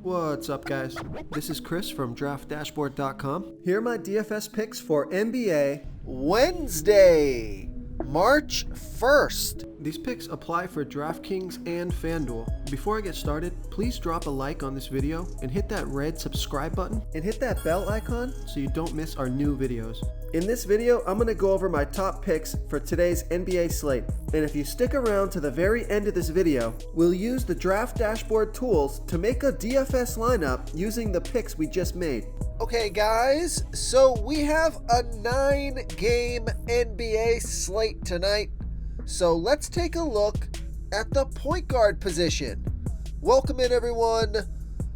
What's up, guys? This is Chris from DraftDashboard.com. Here are my DFS picks for NBA Wednesday, March 1st. These picks apply for DraftKings and FanDuel. Before I get started, please drop a like on this video and hit that red subscribe button and hit that bell icon so you don't miss our new videos. In this video, I'm going to go over my top picks for today's NBA slate. And if you stick around to the very end of this video, we'll use the Draft Dashboard tools to make a DFS lineup using the picks we just made. Okay guys, so we have a 9-game NBA slate tonight. So let's take a look at the point guard position. Welcome in, everyone.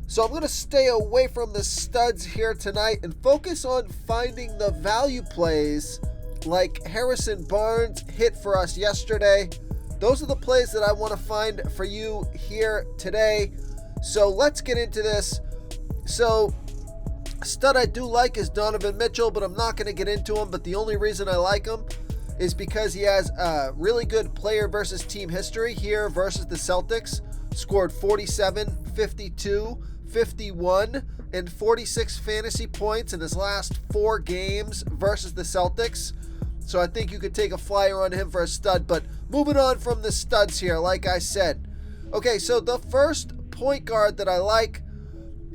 So I'm going to stay away from the studs here tonight and focus on finding the value plays like Harrison Barnes hit for us yesterday. Those are the plays that I want to find for you here today. So let's get into this. So stud I do like is Donovan Mitchell, but I'm not going to get into him. But the only reason I like him is because he has a really good player versus team history here versus the Celtics. Scored 47, 52, 51, and 46 fantasy points in his last 4 games versus the Celtics. So I think you could take a flyer on him for a stud. But moving on from the studs here, like I said. Okay, so the first point guard that I like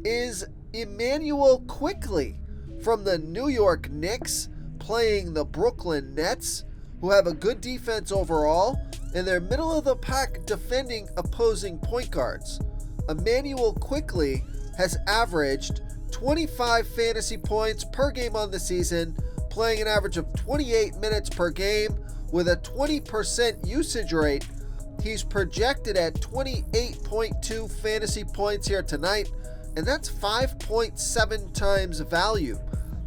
is Immanuel Quickley from the New York Knicks, playing the Brooklyn Nets, who have a good defense overall, and they're middle of the pack defending opposing point guards. Immanuel Quickley has averaged 25 fantasy points per game on the season, playing an average of 28 minutes per game with a 20% usage rate. He's projected at 28.2 fantasy points here tonight, and that's 5.7 times value.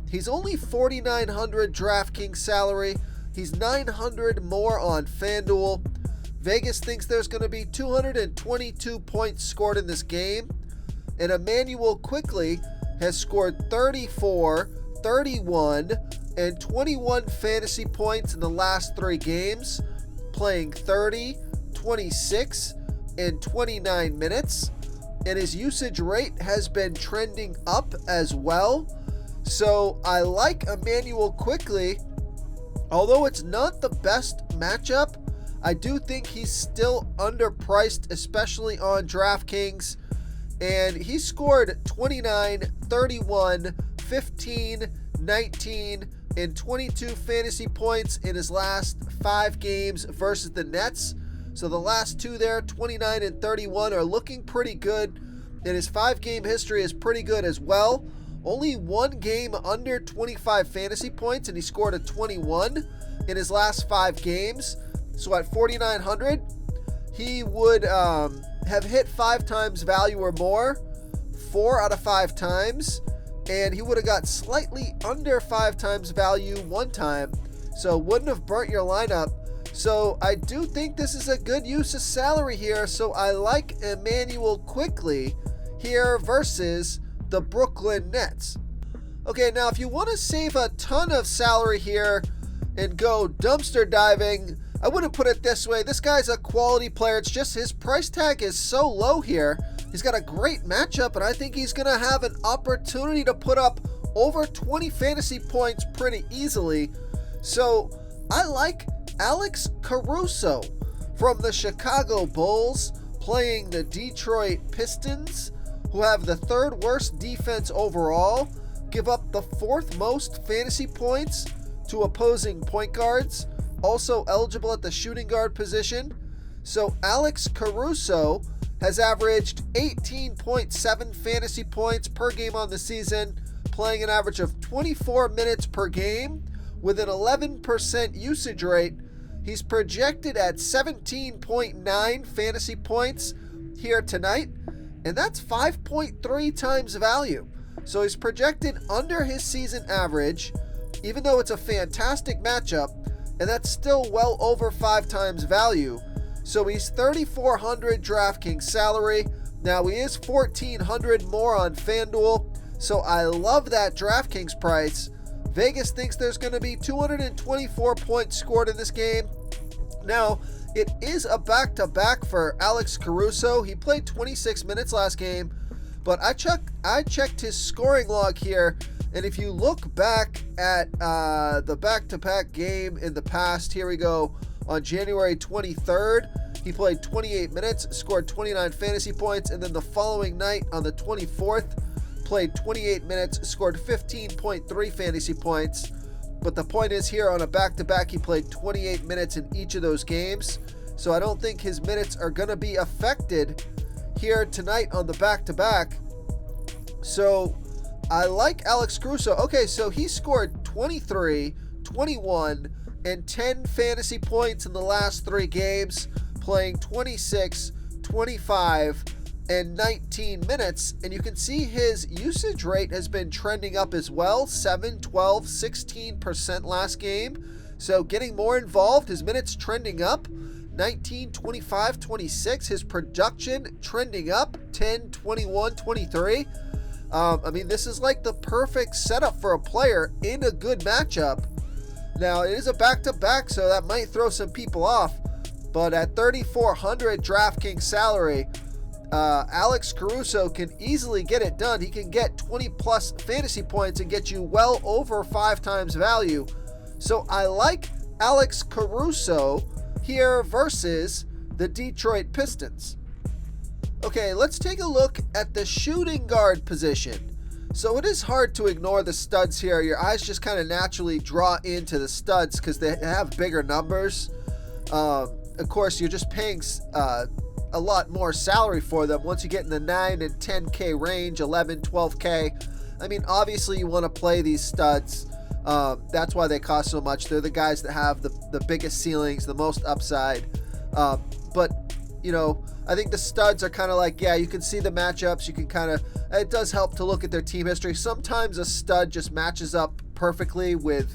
He's only $4,900 DraftKings salary. He's $900 more on FanDuel. Vegas thinks there's going to be 222 points scored in this game. And Immanuel Quickley has scored 34, 31, and 21 fantasy points in the last 3 games, playing 30, 26, and 29 minutes. And his usage rate has been trending up as well. So I like Immanuel Quickley. Although it's not the best matchup, I do think he's still underpriced, especially on DraftKings. And he scored 29, 31, 15, 19, and 22 fantasy points in his last 5 games versus the Nets. So the last 2 there, 29 and 31, are looking pretty good. And his 5-game history is pretty good as well. Only 1 game under 25 fantasy points, and he scored a 21 in his last 5 games. So at 4,900, he would have hit 5 times value or more 4 out of 5 times, and he would have got slightly under 5 times value 1 time, so wouldn't have burnt your lineup. So I do think this is a good use of salary here, so I like Immanuel Quickley here versus the Brooklyn Nets. Okay, now if you want to save a ton of salary here and go dumpster diving, I wouldn't put it this way. This guy's a quality player. It's just his price tag is so low here. He's got a great matchup, and I think he's going to have an opportunity to put up over 20 fantasy points pretty easily. So I like Alex Caruso from the Chicago Bulls, playing the Detroit Pistons, who have the 3rd worst defense overall, give up the 4th most fantasy points to opposing point guards, also eligible at the shooting guard position. So Alex Caruso has averaged 18.7 fantasy points per game on the season, playing an average of 24 minutes per game with an 11% usage rate. He's projected at 17.9 fantasy points here tonight, and that's 5.3 times value. So he's projected under his season average, even though it's a fantastic matchup, and that's still well over 5 times value. So he's $3,400 DraftKings salary. Now he is $1,400 more on FanDuel, so I love that DraftKings price. Vegas thinks there's going to be 224 points scored in this game. Now, it is a back-to-back for Alex Caruso. He played 26 minutes last game, But I checked his scoring log here, and if you look back at the back-to-back game in the past, here we go, on January 23rd, he played 28 minutes, scored 29 fantasy points, and then the following night on the 24th, played 28 minutes, scored 15.3 fantasy points. But the point is here on a back-to-back, he played 28 minutes in each of those games. So I don't think his minutes are going to be affected here tonight on the back-to-back. So I like Alex Caruso. Okay, so he scored 23, 21, and 10 fantasy points in the last 3 games, playing 26, 25, and 19 minutes. And you can see his usage rate has been trending up as well, 7, 12, 16% last game. So getting more involved, his minutes trending up, 19, 25, 26. His production trending up, 10, 21, 23. I mean, this is like the perfect setup for a player in a good matchup. Now, it is a back-to-back, so that might throw some people off. But at $3,400 DraftKings salary, Alex Caruso can easily get it done. He can get 20-plus fantasy points and get you well over 5 times value. So I like Alex Caruso here versus the Detroit Pistons. Okay, let's take a look at the shooting guard position. So it is hard to ignore the studs here. Your eyes just kind of naturally draw into the studs because they have bigger numbers. Of course, you're just paying a lot more salary for them once you get in the 9 and 10K range, 11, 12K. I mean, obviously you want to play these studs. That's why they cost so much. They're the guys that have the biggest ceilings, the most upside. But, you know, I think the studs are kind of like, yeah, you can see the matchups. You can kind of, it does help to look at their team history. Sometimes a stud just matches up perfectly with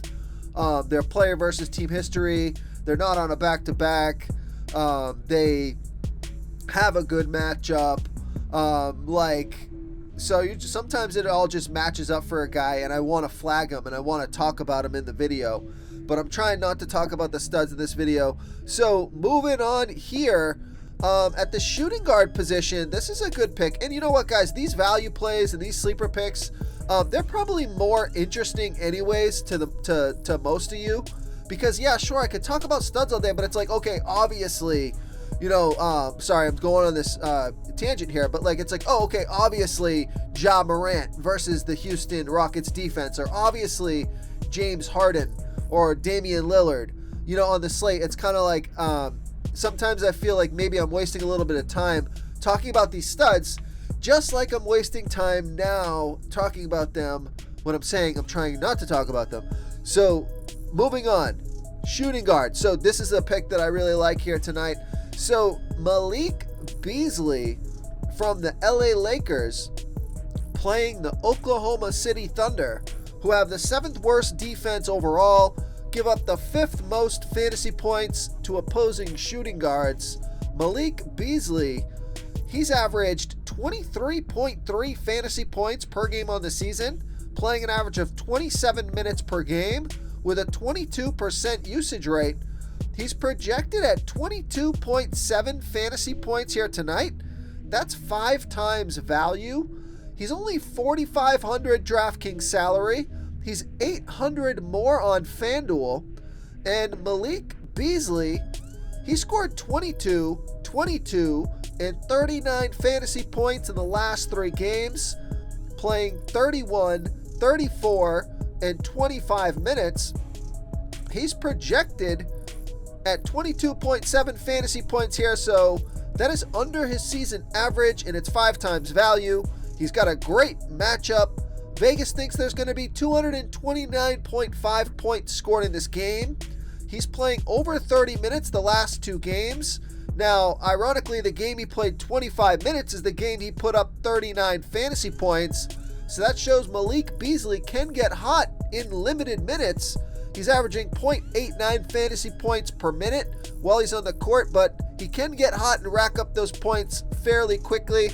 their player versus team history. They're not on a back-to-back. They have a good matchup. So sometimes it all just matches up for a guy, and I want to flag him and I want to talk about him in the video, but I'm trying not to talk about the studs in this video. So moving on here, at the shooting guard position, this is a good pick. And you know what, guys, these value plays and these sleeper picks, they're probably more interesting anyways to most of you, because yeah, sure, I could talk about studs all day, but it's like, okay, obviously, you know, sorry, I'm going on this tangent here, but like, it's like, oh, okay, obviously Ja Morant versus the Houston Rockets defense, or obviously James Harden or Damian Lillard, you know, on the slate. It's kind of like, sometimes I feel like maybe I'm wasting a little bit of time talking about these studs, just like I'm wasting time now talking about them when I'm saying I'm trying not to talk about them. So moving on, shooting guard. So this is a pick that I really like here tonight. So Malik Beasley from the LA Lakers playing the Oklahoma City Thunder, who have the 7th worst defense overall, give up the 5th most fantasy points to opposing shooting guards. Malik Beasley, he's averaged 23.3 fantasy points per game on the season, playing an average of 27 minutes per game with a 22% usage rate. He's projected at 22.7 fantasy points here tonight. That's 5 times value. He's only $4,500 DraftKings salary. He's $800 more on FanDuel. And Malik Beasley, he scored 22, 22, and 39 fantasy points in the last 3 games, playing 31, 34, and 25 minutes. He's projected at 22.7 fantasy points here, so that is under his season average, and it's 5 times value. He's got a great matchup. Vegas thinks there's going to be 229.5 points scored in this game. He's playing over 30 minutes the last 2 games. Now, ironically, the game he played 25 minutes is the game he put up 39 fantasy points. So that shows Malik Beasley can get hot in limited minutes. He's averaging 0.89 fantasy points per minute while he's on the court, but he can get hot and rack up those points fairly quickly.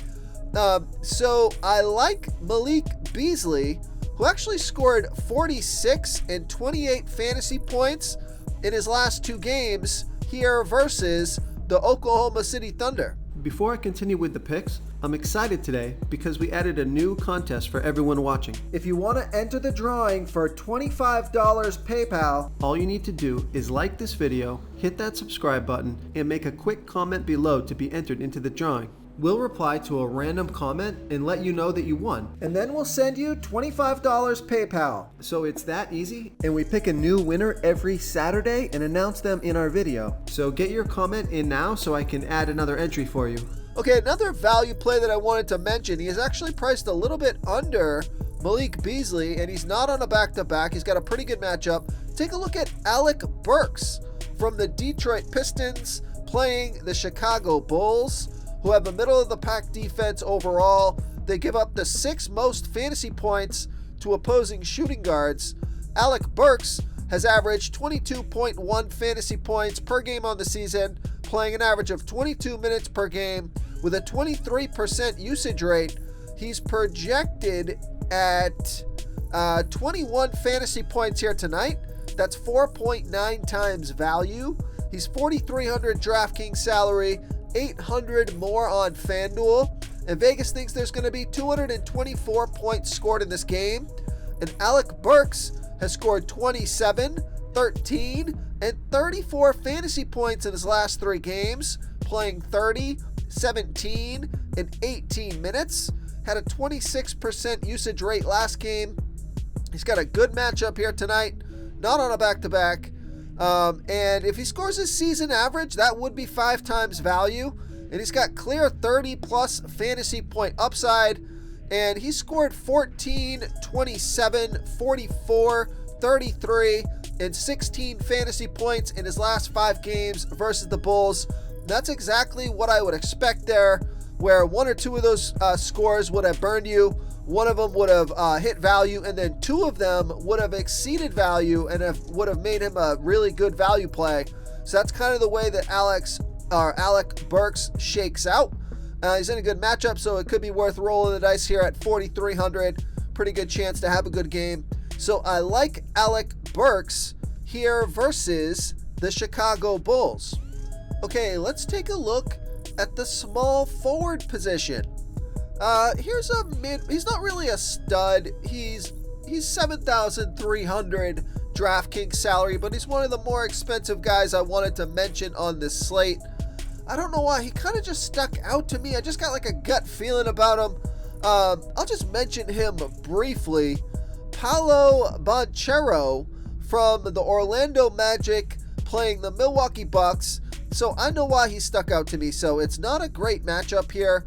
So I like Malik Beasley, who actually scored 46 and 28 fantasy points in his last 2 games here versus the Oklahoma City Thunder. Before I continue with the picks, I'm excited today because we added a new contest for everyone watching. If you want to enter the drawing for $25 PayPal, all you need to do is like this video, hit that subscribe button, and make a quick comment below to be entered into the drawing. We'll reply to a random comment and let you know that you won. And then we'll send you $25 PayPal. So it's that easy. And we pick a new winner every Saturday and announce them in our video. So get your comment in now so I can add another entry for you. Okay, another value play that I wanted to mention. He is actually priced a little bit under Malik Beasley, and he's not on a back-to-back. He's got a pretty good matchup. Take a look at Alec Burks from the Detroit Pistons playing the Chicago Bulls, who have a middle-of-the-pack defense overall. They give up the 6th most fantasy points to opposing shooting guards. Alec Burks has averaged 22.1 fantasy points per game on the season, playing an average of 22 minutes per game with a 23% usage rate. He's projected at 21 fantasy points here tonight. That's 4.9 times value. He's 4,300 DraftKings salary, 800 more on FanDuel, and Vegas thinks there's going to be 224 points scored in this game. And Alec Burks has scored 27, 13, and 34 fantasy points in his last 3 games, playing 30, 17, and 18 minutes. Had a 26% usage rate last game. He's got a good matchup here tonight, not on a back-to-back. And if he scores his season average, that would be 5 times value. And he's got clear 30-plus fantasy point upside. And he scored 14, 27, 44, 33, and 16 fantasy points in his last 5 games versus the Bulls. That's exactly what I would expect there, where 1 or 2 of those scores would have burned you. 1 of them would have hit value, and then 2 of them would have exceeded value and would have made him a really good value play. So that's kind of the way that Alec Burks shakes out. He's in a good matchup, so it could be worth rolling the dice here at 4,300. Pretty good chance to have a good game. So I like Alec Burks here versus the Chicago Bulls. Okay, let's take a look at the small forward position. Here's a mid. He's not really a stud. He's 7,300 DraftKings salary, but he's one of the more expensive guys I wanted to mention on this slate. I don't know why, he kind of just stuck out to me. I just got like a gut feeling about him. I'll just mention him briefly. Paolo Banchero from the Orlando Magic playing the Milwaukee Bucks. So I know why he stuck out to me. So it's not a great matchup here.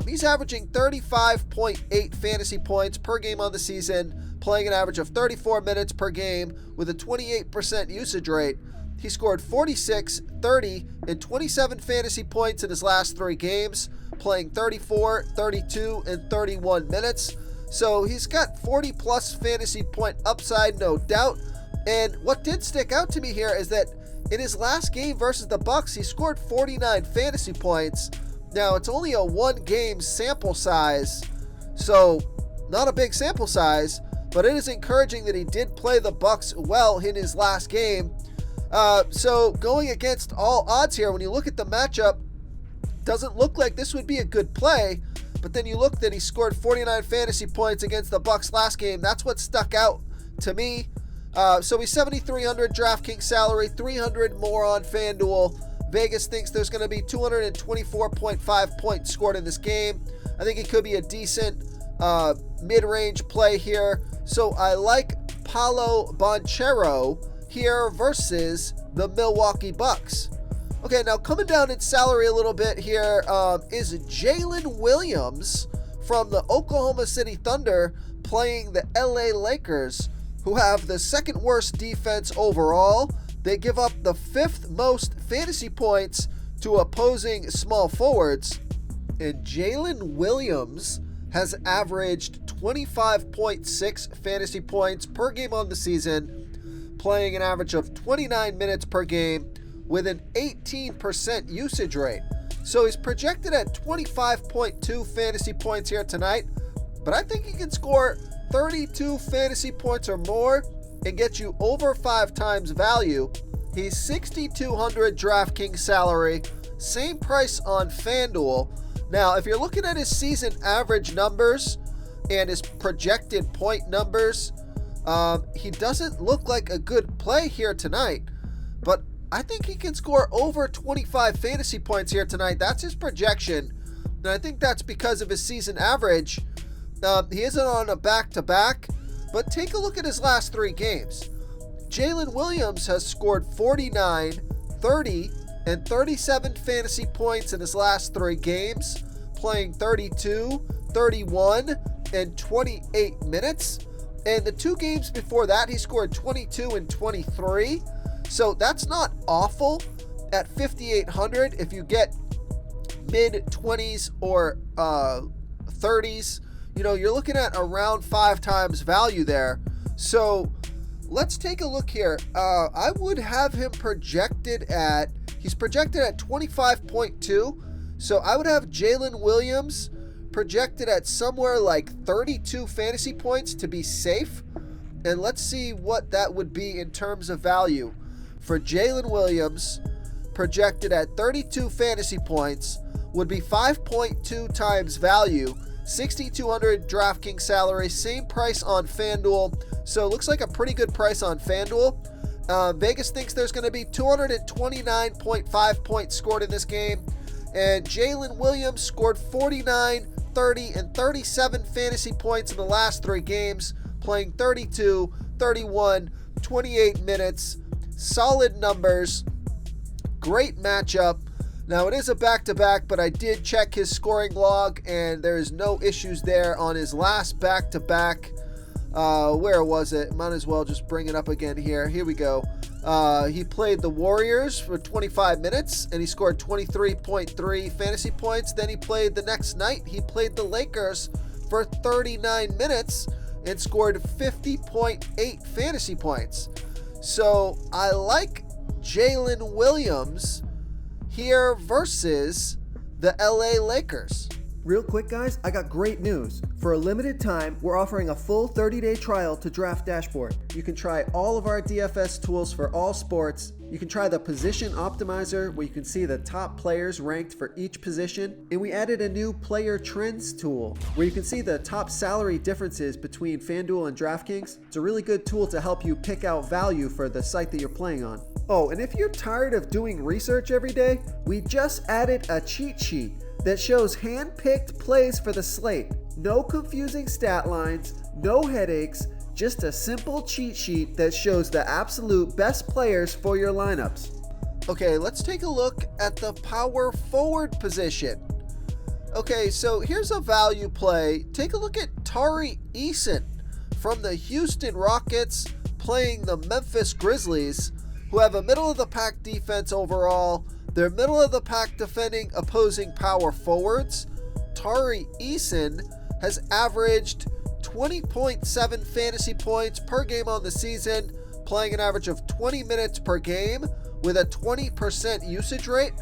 He's averaging 35.8 fantasy points per game on the season, playing an average of 34 minutes per game with a 28% usage rate. He scored 46, 30, and 27 fantasy points in his last 3 games, playing 34, 32, and 31 minutes. So he's got 40-plus fantasy point upside, no doubt. And what did stick out to me here is that in his last game versus the Bucks, he scored 49 fantasy points. Now, it's only a 1-game sample size, so not a big sample size, but it is encouraging that he did play the Bucks well in his last game. So going against all odds here, when you look at the matchup, doesn't look like this would be a good play, but then you look that he scored 49 fantasy points against the Bucks last game. That's what stuck out to me. So he's 7,300 DraftKings salary, 300 more on FanDuel. Vegas thinks there's going to be 224.5 points scored in this game. I think it could be a decent mid-range play here. So I like Paolo Banchero here versus the Milwaukee Bucks. Okay, now coming down in salary a little bit here is Jalen Williams from the Oklahoma City Thunder playing the LA Lakers, who have the 2nd worst defense overall. They give up the 5th most fantasy points to opposing small forwards. And Jalen Williams has averaged 25.6 fantasy points per game on the season, playing an average of 29 minutes per game with an 18% usage rate. So he's projected at 25.2 fantasy points here tonight, but I think he can score 32 fantasy points or more and get you over 5 times value. He's 6,200 DraftKings salary, same price on FanDuel. Now, if you're looking at his season average numbers and his projected point numbers, he doesn't look like a good play here tonight, but I think he can score over 25 fantasy points here tonight. That's his projection, and I think that's because of his season average. He isn't on a back-to-back, but take a look at his last 3 games. Jalen Williams has scored 49, 30, and 37 fantasy points in his last 3 games, playing 32, 31, and 28 minutes. And the 2 games before that, he scored 22 and 23. So that's not awful at 5,800 if you get mid-20s or 30s. You're looking at around 5 times value there. So let's take a look here. I would have him he's projected at 25.2. So I would have Jalen Williams projected at somewhere like 32 fantasy points to be safe. And let's see what that would be in terms of value. For Jalen Williams, projected at 32 fantasy points, would be 5.2 times value, 6,200 DraftKings salary, same price on FanDuel. So it looks like a pretty good price on FanDuel. Vegas thinks there's going to be 229.5 points scored in this game. And Jalen Williams scored 49, 30, and 37 fantasy points in the last 3 games, playing 32, 31, 28 minutes. Solid numbers. Great matchup. Now, it is a back-to-back, but I did check his scoring log, and there is no issues there on his last back-to-back. Where was it? Might as well just bring it up again here. Here we go. He played the Warriors for 25 minutes, and he scored 23.3 fantasy points. Then he played the next night. He played the Lakers for 39 minutes and scored 50.8 fantasy points. So I like Jalen Williams here versus the LA Lakers. Real quick, guys, I got great news. For a limited time, we're offering a full 30-day trial to Draft Dashboard. You can try all of our DFS tools for all sports. You can try the Position Optimizer, where you can see the top players ranked for each position. And we added a new Player Trends tool, where you can see the top salary differences between FanDuel and DraftKings. It's a really good tool to help you pick out value for the site that you're playing on. Oh, and if you're tired of doing research every day, we just added a cheat sheet that shows hand-picked plays for the slate. No confusing stat lines, no headaches, just a simple cheat sheet that shows the absolute best players for your lineups. Okay, let's take a look at the power forward position. Okay, so here's a value play. Take a look at Tari Eason from the Houston Rockets playing the Memphis Grizzlies, who have a middle-of-the-pack defense overall. They're middle-of-the-pack defending opposing power forwards. Tari Eason has averaged 20.7 fantasy points per game on the season, playing an average of 20 minutes per game with a 20% usage rate.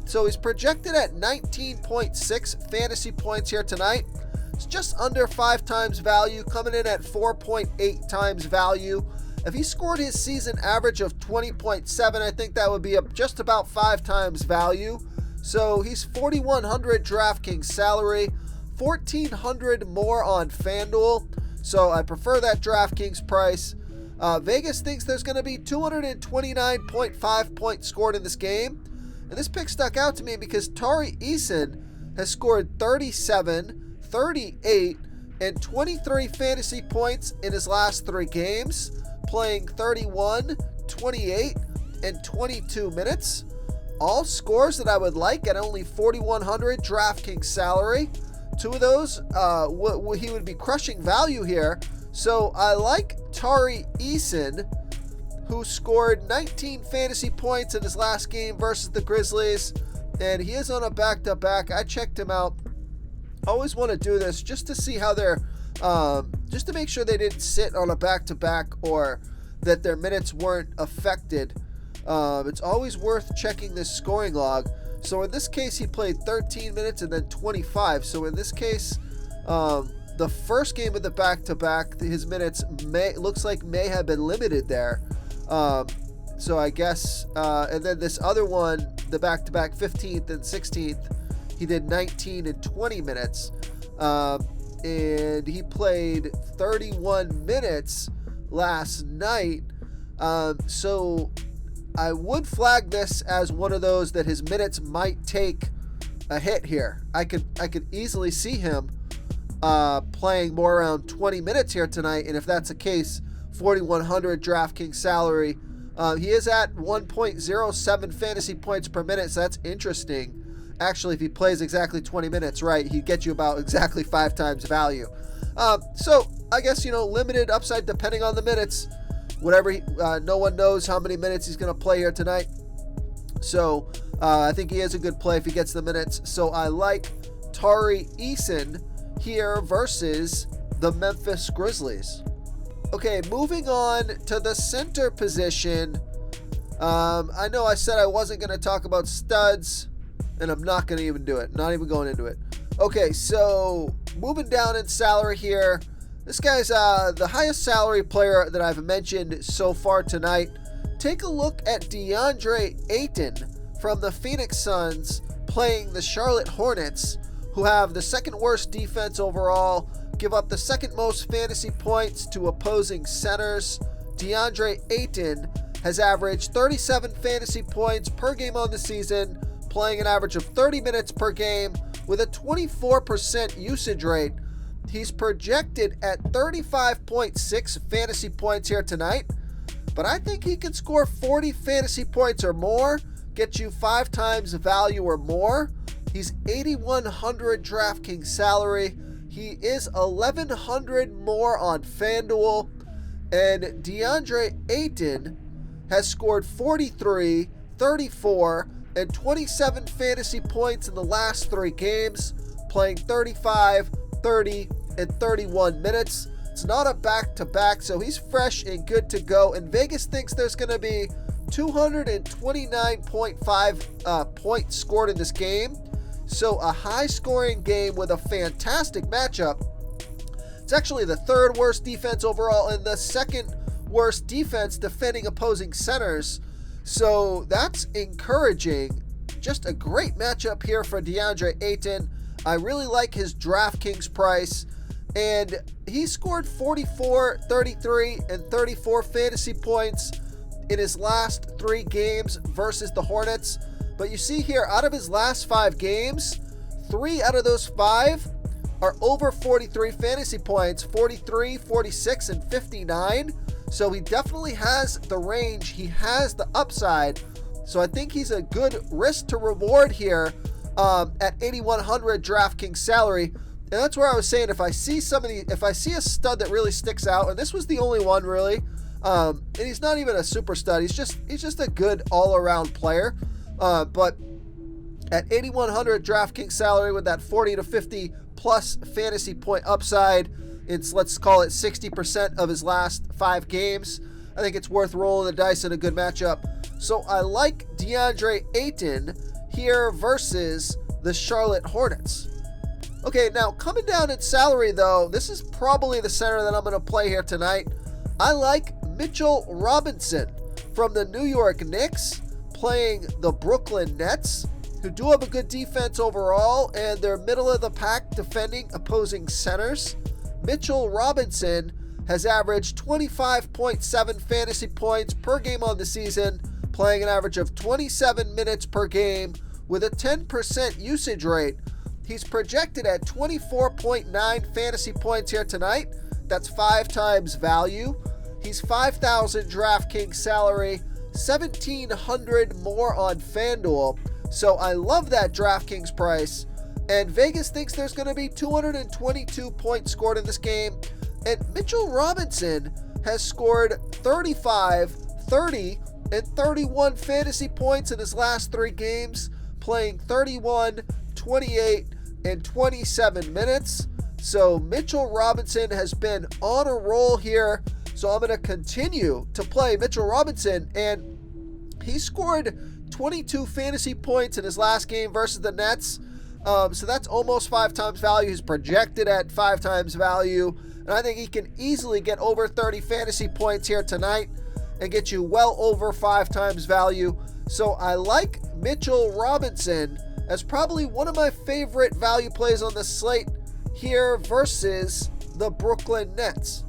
So he's projected at 19.6 fantasy points here tonight. It's just under 5 times value, coming in at 4.8 times value. If he scored his season average of 20.7, I think that would be just about 5 times value. So he's 4,100 DraftKings salary, 1,400 more on FanDuel. So I prefer that DraftKings price. Vegas thinks there's going to be 229.5 points scored in this game. And this pick stuck out to me because Tari Eason has scored 37, 38, and 23 fantasy points in his last 3 games, playing 31, 28, and 22 minutes. All scores that I would like at only 4,100 DraftKings salary. 2 of those, he would be crushing value here. So I like Tari Eason, who scored 19 fantasy points in his last game versus the Grizzlies, and he is on a back-to-back. I checked him out. Always want to do this just to see how they're just to make sure they didn't sit on a back-to-back or that their minutes weren't affected. It's always worth checking this scoring log. So in this case, he played 13 minutes and then 25. So in this case, the first game of the back-to-back, his minutes may have been limited there. So I guess, and then this other one, the back-to-back 15th and 16th, he did 19 and 20 minutes. And he played 31 minutes last night. So I would flag this as one of those that his minutes might take a hit here. I could easily see him playing more around 20 minutes here tonight, and if that's the case, 4,100 DraftKings salary. He is at 1.07 fantasy points per minute, so that's interesting. Actually, if he plays exactly 20 minutes, right, he'd get you about exactly 5 times value. So I guess, limited upside depending on the minutes. Whatever, no one knows how many minutes he's going to play here tonight. So I think he is a good play if he gets the minutes. So I like Tari Eason here versus the Memphis Grizzlies. Okay, moving on to the center position. I know I said I wasn't going to talk about studs, and I'm not going to even do it. Not even going into it. Okay, so moving down in salary here. This guy's the highest salary player that I've mentioned so far tonight. Take a look at DeAndre Ayton from the Phoenix Suns playing the Charlotte Hornets, who have the second worst defense overall, give up the second most fantasy points to opposing centers. DeAndre Ayton has averaged 37 fantasy points per game on the season, playing an average of 30 minutes per game with a 24% usage rate. He's projected at 35.6 fantasy points here tonight, but I think he can score 40 fantasy points or more, get you 5 times value or more. He's 8,100 DraftKings salary. He is 1,100 more on FanDuel, and DeAndre Ayton has scored 43, 34, and 27 fantasy points in the last 3 games, playing 35, 30, and 31 minutes. It's not a back-to-back, so he's fresh and good to go. And Vegas thinks there's going to be 229.5 points scored in this game. So a high-scoring game with a fantastic matchup. It's actually the 3rd worst defense overall and the 2nd worst defense defending opposing centers. So that's encouraging. Just a great matchup here for DeAndre Ayton. I really like his DraftKings price. And he scored 44, 33, and 34 fantasy points in his last 3 games versus the Hornets. But you see here, out of his last 5 games, 3 out of those 5 are over 43 fantasy points, 43, 46, and 59. So he definitely has the range. He has the upside. So I think he's a good risk to reward here at 8,100 DraftKings salary. And that's where I was saying, if I see a stud that really sticks out, and this was the only one really, and he's not even a super stud. He's just a good all-around player. But at 8,100 DraftKings salary with that 40 to 50 plus fantasy point upside, it's, let's call it 60% of his last 5 games. I think it's worth rolling the dice in a good matchup. So I like DeAndre Ayton here versus the Charlotte Hornets. Okay, now coming down in salary though, this is probably the center that I'm going to play here tonight. I like Mitchell Robinson from the New York Knicks playing the Brooklyn Nets, who do have a good defense overall, and they're middle of the pack defending opposing centers. Mitchell Robinson has averaged 25.7 fantasy points per game on the season, playing an average of 27 minutes per game with a 10% usage rate. He's projected at 24.9 fantasy points here tonight. That's 5 times value. He's 5,000 DraftKings salary, 1,700 more on FanDuel. So I love that DraftKings price. And Vegas thinks there's going to be 222 points scored in this game. And Mitchell Robinson has scored 35, 30, and 31 fantasy points in his last 3 games, playing 31, 28, and 27 minutes. So Mitchell Robinson has been on a roll here. So I'm going to continue to play Mitchell Robinson. And he scored 22 fantasy points in his last game versus the Nets. So that's almost 5 times value. He's projected at 5 times value. And I think he can easily get over 30 fantasy points here tonight and get you well over 5 times value. So I like Mitchell Robinson as probably one of my favorite value plays on the slate here versus the Brooklyn Nets.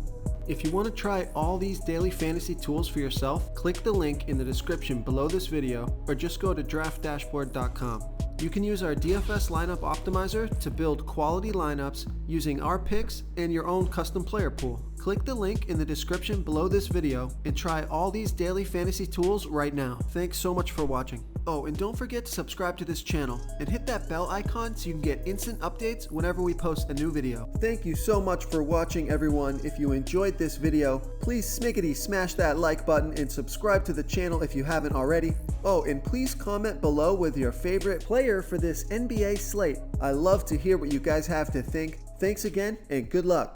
If you want to try all these daily fantasy tools for yourself, click the link in the description below this video or just go to draftdashboard.com. You can use our DFS lineup optimizer to build quality lineups using our picks and your own custom player pool. Click the link in the description below this video and try all these daily fantasy tools right now. Thanks so much for watching. Oh, and don't forget to subscribe to this channel and hit that bell icon so you can get instant updates whenever we post a new video. Thank you so much for watching, everyone. If you enjoyed this video, please smiggity smash that like button and subscribe to the channel if you haven't already. Oh, and please comment below with your favorite player for this NBA slate. I love to hear what you guys have to think. Thanks again, and good luck.